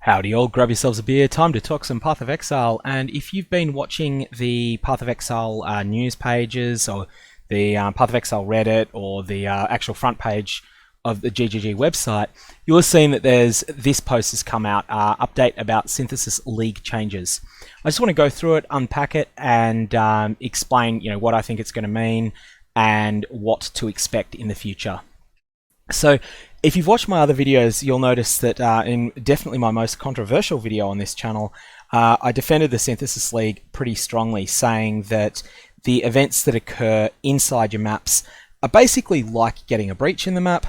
Howdy all, grab yourselves a beer, time to talk some Path of Exile. And if you've been watching the Path of Exile news pages, or the Path of Exile Reddit, or the actual front page of the GGG website, you'll have seen that this post has come out, update about Synthesis League changes. I just want to go through it, unpack it, and explain what I think it's going to mean and what to expect in the future. So, if you've watched my other videos, you'll notice that in definitely my most controversial video on this channel, I defended the Synthesis League pretty strongly, saying that the events that occur inside your maps are basically like getting a breach in the map,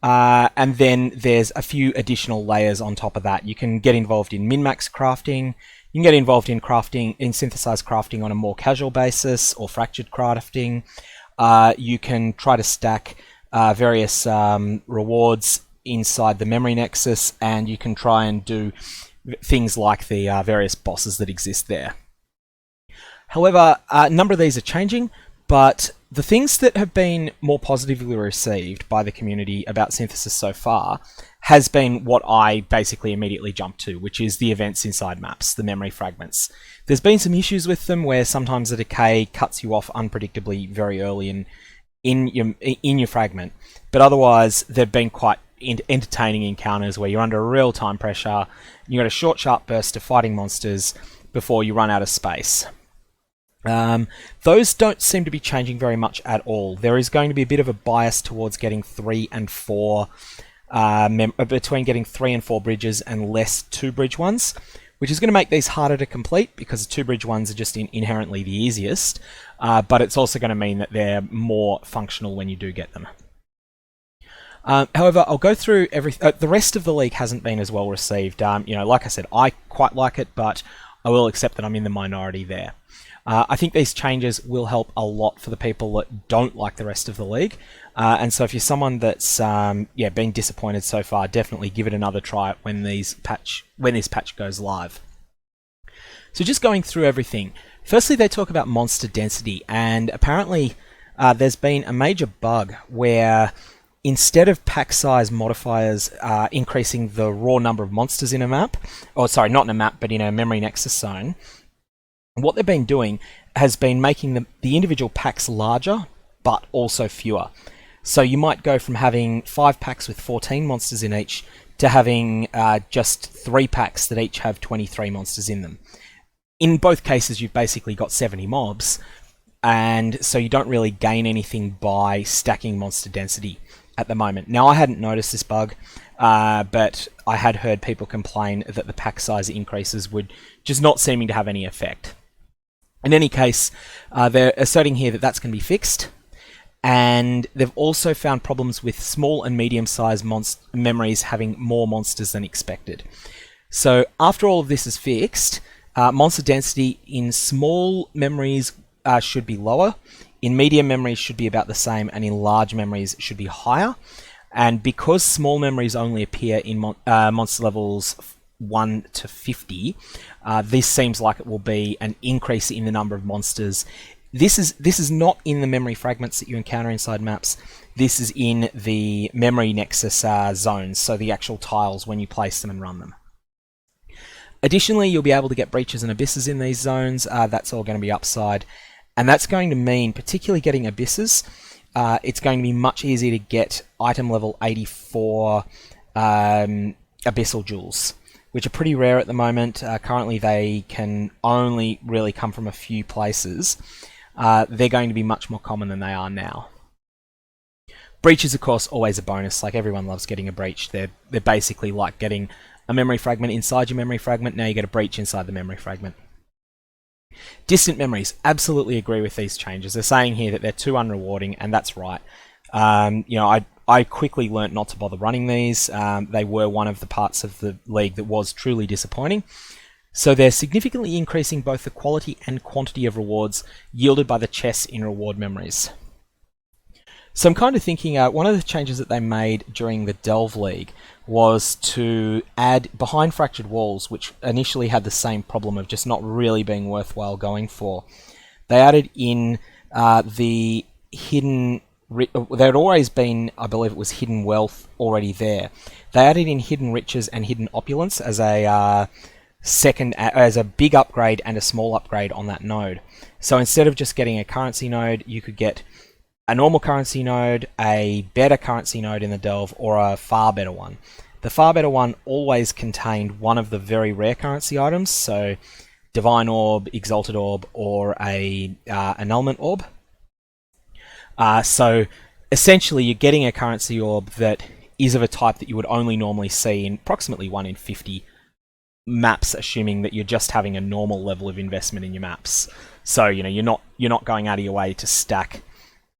and then there's a few additional layers on top of that. You can get involved in min-max crafting, you can get involved in synthesized crafting on a more casual basis, or fractured crafting. You can try to stack various rewards inside the Memory Nexus, and you can try and do things like the various bosses that exist there. However, a number of these are changing, but the things that have been more positively received by the community about Synthesis so far has been what I basically immediately jumped to, which is the events inside maps, the memory fragments. There's been some issues with them where sometimes the decay cuts you off unpredictably very early in your fragment, but otherwise they've been quite entertaining encounters where you're under real time pressure. You got a short sharp burst of fighting monsters before you run out of space. Those don't seem to be changing very much at all. There is going to be a bit of a bias towards getting 3 and 4 between getting 3 and 4 bridges and less 2 bridge ones, which is going to make these harder to complete because the 2 bridge ones are just inherently the easiest, but it's also going to mean that they're more functional when you do get them. However, I'll go through the rest of the league hasn't been as well received. Like I said, I quite like it, but I will accept that I'm in the minority there. I think these changes will help a lot for the people that don't like the rest of the league. And so if you're someone that's been disappointed so far, definitely give it another try when this patch goes live. So just going through everything. Firstly, they talk about monster density, and apparently there's been a major bug where instead of pack size modifiers increasing the raw number of monsters in a map, or sorry, not in a map, but in a Memory Nexus zone, what they've been doing has been making the individual packs larger, but also fewer. So you might go from having 5 packs with 14 monsters in each to having just 3 packs that each have 23 monsters in them. In both cases, you've basically got 70 mobs, and so you don't really gain anything by stacking monster density at the moment. Now, I hadn't noticed this bug, but I had heard people complain that the pack size increases would just not seeming to have any effect. In any case, they're asserting here that that's going to be fixed, and they've also found problems with small and medium-sized memories having more monsters than expected. So after all of this is fixed, monster density in small memories should be lower, in medium memories should be about the same, and in large memories should be higher. And because small memories only appear in monster levels 1 to 50, this seems like it will be an increase in the number of monsters. This is not in the memory fragments that you encounter inside maps. This is in the Memory Nexus zones, so the actual tiles when you place them and run them. Additionally, you'll be able to get breaches and abysses in these zones. That's all going to be upside, and that's going to mean, particularly getting abysses, it's going to be much easier to get item level 84 abyssal jewels, which are pretty rare at the moment. Currently they can only really come from a few places. They're going to be much more common than they are now. Breach is of course always a bonus, like everyone loves getting a breach. They're basically like getting a memory fragment inside your memory fragment, now you get a breach inside the memory fragment. Distant memories, absolutely agree with these changes. They're saying here that they're too unrewarding, and that's right. I quickly learnt not to bother running these. They were one of the parts of the league that was truly disappointing. So they're significantly increasing both the quality and quantity of rewards yielded by the chests in reward memories. So I'm kind of thinking one of the changes that they made during the Delve League was to add behind fractured walls, which initially had the same problem of just not really being worthwhile going for. They added in the hidden... There had always been, I believe it was hidden wealth already there. they added in hidden riches and hidden opulence as a as a big upgrade and a small upgrade on that node. So instead of just getting a currency node, you could get a normal currency node, a better currency node in the Delve, or a far better one. The far better one always contained one of the very rare currency items, so Divine Orb, Exalted Orb, or a Annulment Orb. So essentially you're getting a currency orb that is of a type that you would only normally see in approximately 1 in 50 maps, assuming that you're just having a normal level of investment in your maps. So you're not going out of your way to stack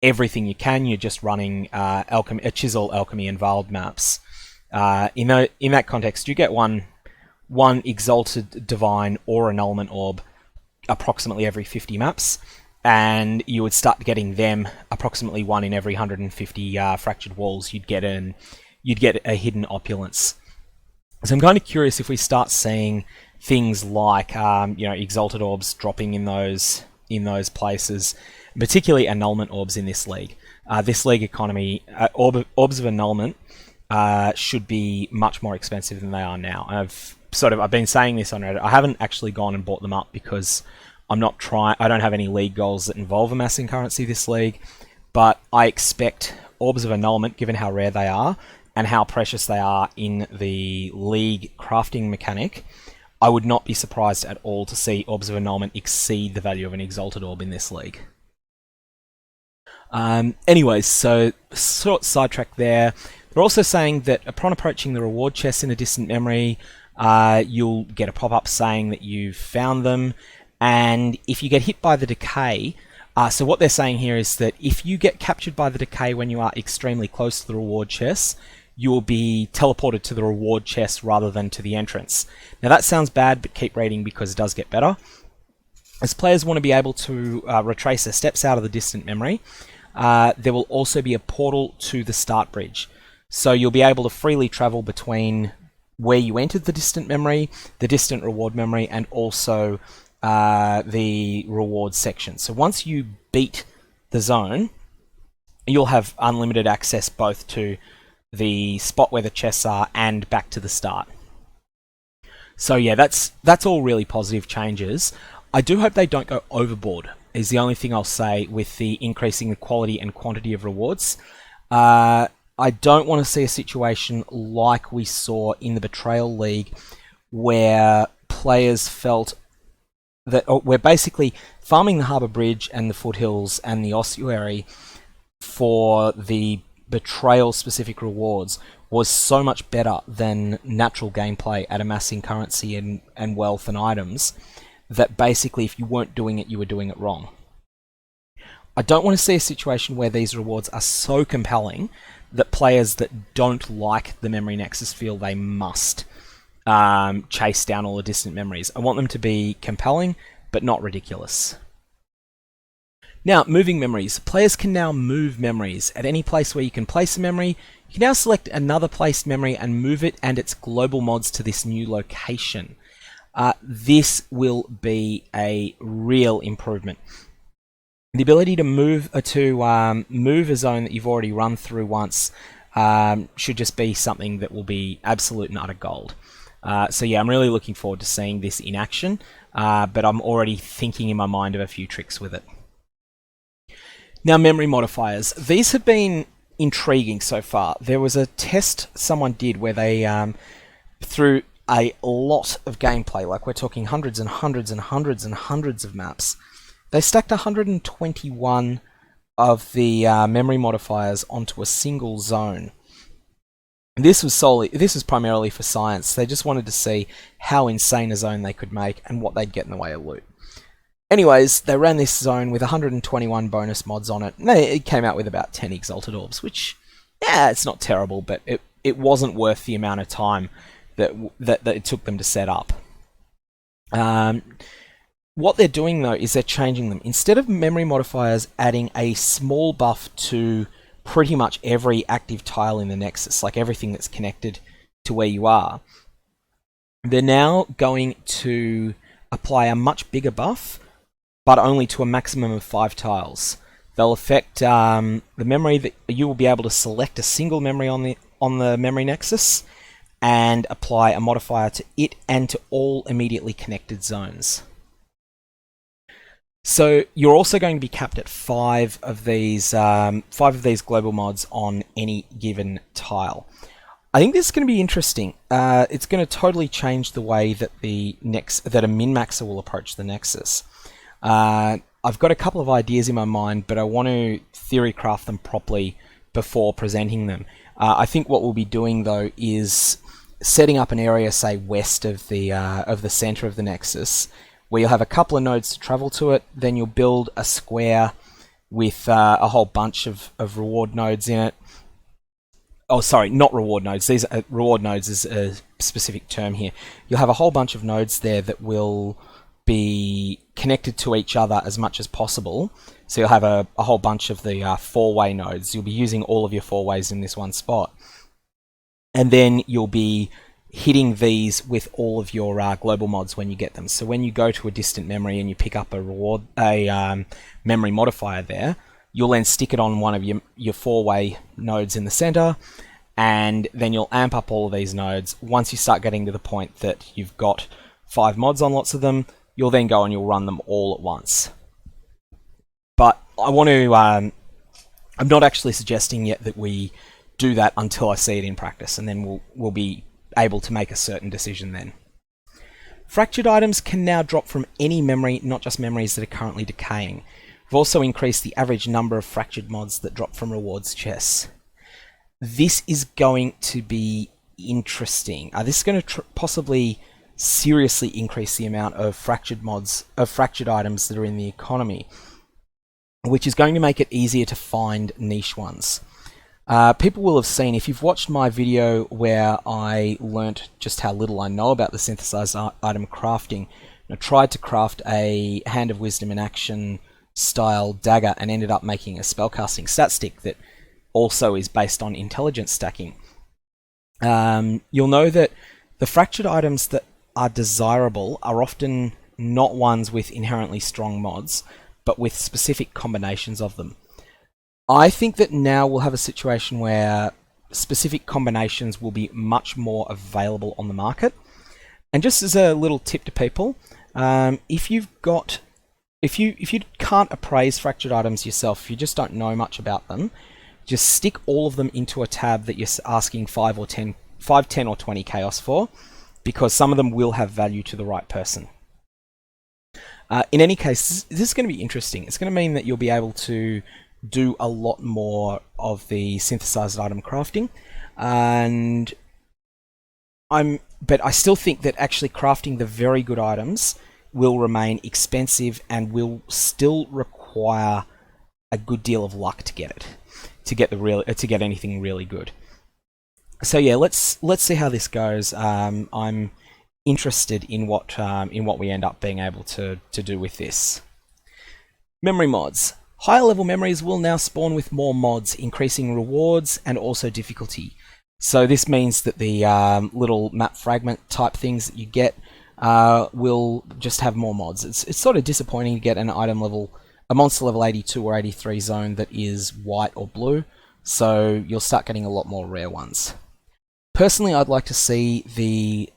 everything you can. You're just running Chisel, Alchemy, and Veiled maps. In that context, you get one Exalted Divine or Annulment Orb approximately every 50 maps, and you would start getting them approximately 1 in every 150 fractured walls. You'd get a hidden opulence. So I'm kind of curious if we start seeing things like Exalted Orbs dropping in those places, particularly Annulment Orbs in this league. This league economy, Orbs of Annulment should be much more expensive than they are now. I've been saying this on Reddit. I haven't actually gone and bought them up because I don't have any league goals that involve amassing currency this league, but I expect Orbs of Annulment, given how rare they are and how precious they are in the league crafting mechanic, I would not be surprised at all to see Orbs of Annulment exceed the value of an Exalted Orb in this league. Anyways, so short sidetrack there. They're also saying that upon approaching the reward chests in a distant memory, you'll get a pop-up saying that you've found them, and if you get hit by the decay, so what they're saying here is that if you get captured by the decay when you are extremely close to the reward chests, you will be teleported to the reward chest rather than to the entrance. Now that sounds bad, but keep reading because it does get better. As players want to be able to retrace their steps out of the distant memory, there will also be a portal to the start bridge. So you'll be able to freely travel between where you entered the distant memory, the distant reward memory, and also the reward section. So once you beat the zone, you'll have unlimited access both to the spot where the chests are and back to the start. So yeah, that's all really positive changes. I do hope they don't go overboard, is the only thing I'll say with the increasing the quality and quantity of rewards. I don't want to see a situation like we saw in the Betrayal League where players felt that we're basically farming the Harbour Bridge and the Foothills and the Ossuary for the Betrayal specific rewards was so much better than natural gameplay at amassing currency and wealth and items that basically if you weren't doing it, you were doing it wrong. I don't want to see a situation where these rewards are so compelling that players that don't like the Memory Nexus feel they must chase down all the distant memories. I want them to be compelling, but not ridiculous. Now, moving memories. Players can now move memories. At any place where you can place a memory, you can now select another placed memory and move it and its global mods to this new location. This will be a real improvement. The ability to move a zone that you've already run through once should just be something that will be absolute and utter gold. So yeah, I'm really looking forward to seeing this in action, but I'm already thinking in my mind of a few tricks with it. Now, memory modifiers. These have been intriguing so far. There was a test someone did where they, through a lot of gameplay, like we're talking hundreds and hundreds and hundreds and hundreds of maps, they stacked 121 of the memory modifiers onto a single zone. This was primarily for science. They just wanted to see how insane a zone they could make and what they'd get in the way of loot. Anyways, they ran this zone with 121 bonus mods on it, and it came out with about 10 Exalted Orbs, which, yeah, it's not terrible, but it wasn't worth the amount of time that it took them to set up. What they're doing, though, is they're changing them. Instead of memory modifiers adding a small buff to pretty much every active tile in the Nexus, like everything that's connected to where you are, they're now going to apply a much bigger buff, but only to a maximum of 5 tiles. They'll affect the memory that you will be able to select a single memory on the Memory Nexus, and apply a modifier to it and to all immediately connected zones. So you're also going to be capped at 5 of these global mods on any given tile. I think this is going to be interesting. It's going to totally change the way that a min-maxer will approach the Nexus. I've got a couple of ideas in my mind, but I want to theory craft them properly before presenting them. I think what we'll be doing though is setting up an area, say west of the center of the Nexus, where you'll have a couple of nodes to travel to it. Then you'll build a square with a whole bunch of reward nodes in it. Oh, sorry, not reward nodes. These reward nodes is a specific term here. You'll have a whole bunch of nodes there that will be connected to each other as much as possible. So you'll have a whole bunch of the four-way nodes. You'll be using all of your four ways in this one spot. And then you'll be hitting these with all of your global mods when you get them. So when you go to a distant memory and you pick up a memory modifier there, you'll then stick it on one of your four-way nodes in the center, and then you'll amp up all of these nodes. Once you start getting to the point that you've got 5 mods on lots of them, you'll then go and you'll run them all at once. But I want to, I'm not actually suggesting yet that we do that until I see it in practice, and then we'll be able to make a certain decision then. Fractured items can now drop from any memory, not just memories that are currently decaying. We've also increased the average number of fractured mods that drop from rewards chests. This is going to be interesting. This is going to possibly seriously increase the amount of fractured items that are in the economy, which is going to make it easier to find niche ones. People will have seen, if you've watched my video where I learnt just how little I know about the synthesized item crafting, I tried to craft a Hand of Wisdom in Action style dagger and ended up making a spellcasting stat stick that also is based on intelligence stacking. You'll know that the fractured items that are desirable are often not ones with inherently strong mods, but with specific combinations of them. I think that now we'll have a situation where specific combinations will be much more available on the market. And just as a little tip to people, if you can't appraise fractured items yourself, if you just don't know much about them, just stick all of them into a tab that you're asking 5, 10 or 20 chaos for, because some of them will have value to the right person. In any case, this is going to be interesting. It's going to mean that you'll be able to do a lot more of the synthesized item crafting, but I still think that actually crafting the very good items will remain expensive and will still require a good deal of luck to get it, to get anything really good. So yeah, let's see how this goes. I'm interested in what we end up being able to do with this. Memory mods. Higher level memories will now spawn with more mods, increasing rewards and also difficulty. So this means that the little map fragment type things that you get will just have more mods. It's sort of disappointing to get a monster level 82 or 83 zone that is white or blue, so you'll start getting a lot more rare ones. Personally, I'd like to see the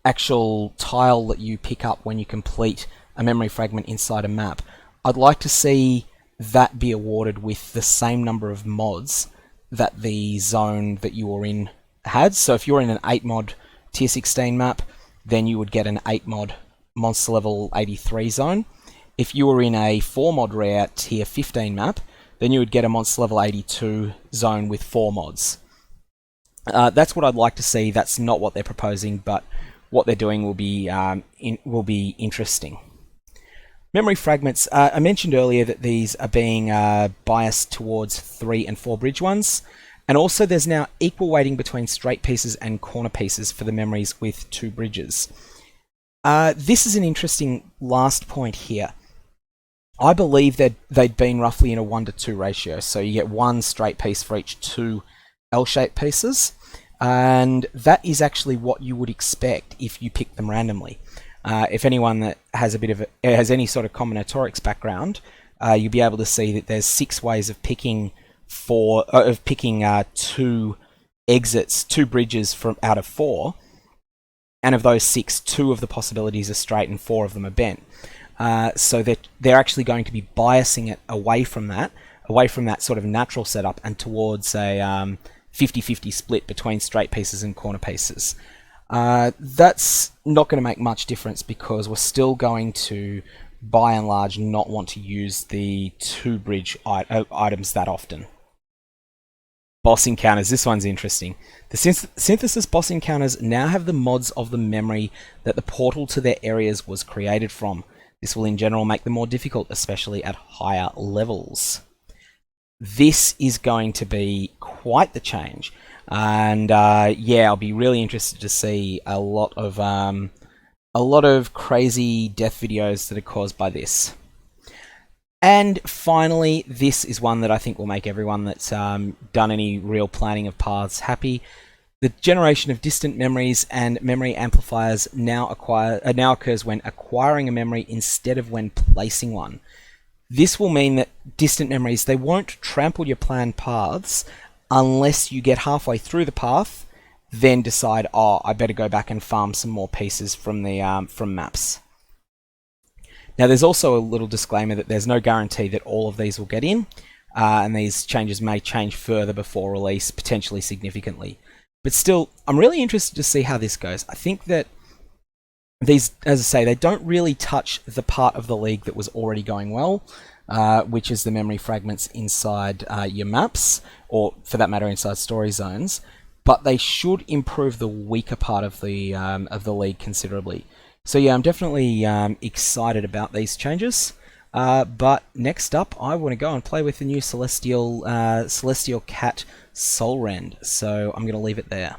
actual tile that you pick up when you complete a memory fragment inside a map. I'd like to see that be awarded with the same number of mods that the zone that you were in had. So if you're in an 8 mod tier 16 map, then you would get an 8 mod monster level 83 zone. If you were in a 4 mod rare tier 15 map, then you would get a monster level 82 zone with 4 mods. That's what I'd like to see. That's not what they're proposing, but what they're doing will be interesting. Memory fragments. I mentioned earlier that these are being biased towards 3 and 4 bridge ones, and also there's now equal weighting between straight pieces and corner pieces for the memories with 2 bridges. This is an interesting last point here. I believe that they'd been roughly in a 1:2 ratio, so you get 1 straight piece for each 2 L-shaped pieces, and that is actually what you would expect if you pick them randomly. If anyone that has any sort of combinatorics background, you'll be able to see that there's 6 ways of picking 2 exits 2 bridges from out of 4, and of those 6, 2 of the possibilities are straight and 4 of them are bent. So that they're actually going to be biasing it away from that sort of natural setup and towards a 50-50 split between straight pieces and corner pieces. That's not going to make much difference because we're still going to, by and large, not want to use the 2 bridge items that often. Boss encounters. This one's interesting. The synthesis boss encounters now have the mods of the memory that the portal to their areas was created from. This will in general make them more difficult, especially at higher levels. This is going to be quite the change, and yeah, I'll be really interested to see a lot of crazy death videos that are caused by this. And finally, this is one that I think will make everyone that's done any real planning of paths happy. The generation of distant memories and memory amplifiers now occurs when acquiring a memory instead of when placing one. This will mean that distant memories, they won't trample your planned paths unless you get halfway through the path, then decide, oh, I better go back and farm some more pieces from the from maps. Now, there's also a little disclaimer that there's no guarantee that all of these will get in, and these changes may change further before release, potentially significantly. But still, I'm really interested to see how this goes. I think that these, as I say, they don't really touch the part of the league that was already going well, which is the memory fragments inside your maps, or for that matter, inside story zones. But they should improve the weaker part of the league considerably. So yeah, I'm definitely excited about these changes. But next up, I want to go and play with the new Celestial Cat Soul Rend. So I'm going to leave it there.